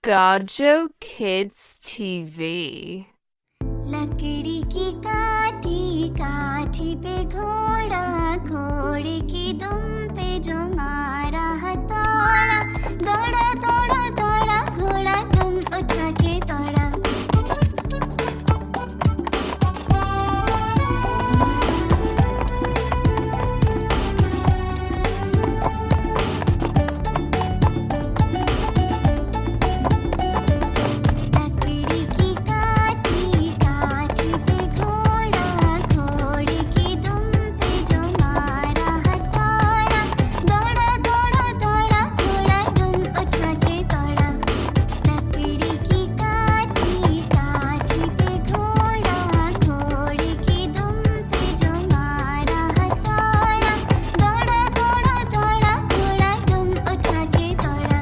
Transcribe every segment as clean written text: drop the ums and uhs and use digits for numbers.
Gajo Kids TV। लकड़ी की काठी काठी पे घोड़ा, घोड़े की दुम पे जो मारा हथौड़ा, दौड़ा दौड़ा दौड़ा घोड़ा दुम उठा के दौड़ा। लकड़ी की काठी काठी पे घोड़ा, घोड़े की दुम पे जो मारा हथौड़ा, दौड़ा दौड़ा दौड़ा घोड़ा दुम उठा के दौड़ा। लकड़ी की काठी काठी पे घोड़ा, घोड़े की दुम पे जो मारा हथौड़ा, दौड़ा दौड़ा दौड़ा घोड़ा दुम उठा के दौड़ा।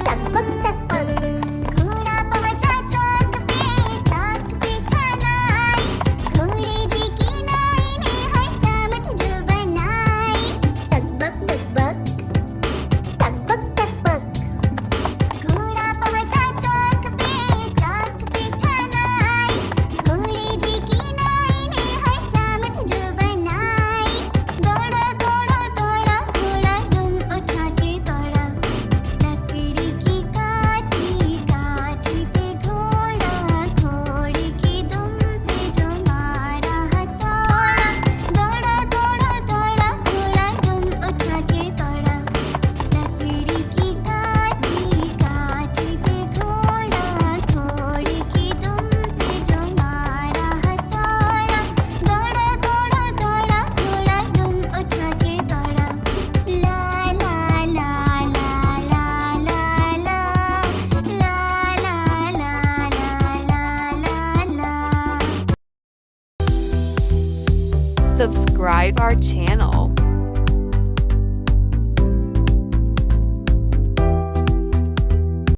टकपक टकपक घोड़ा पहुंचा चौक पे खाना आई, घोड़े जी की नाई ने हजामत जो बनाई। टकबक टकबक टकबक टकबक घोड़ा पहुंचा चौक पे खाना आई, घोड़े जी की नाई ने हजामत जो बनाई। दौड़ा दौड़ा दौड़ा घोड़ा दुम उठा के दौड़ा। लकड़ी की काठी काठी पे घोड़ा, घोड़े की दुम पे जो मारा हथौड़ा, दौड़ा दौड़ा दौड़ा घोड़ा दुम उठा के दौड़ा। लकड़ी की काठी काठी पे घोड़ा, घोड़े की दुम पे जो मारा हथौड़ा, दौड़ा दौड़ा दौड़ा घोड़ा दुम उठा के दौड़ा। ला ला ला ला ला ला ला ला ला ला ला। Subscribe our channel.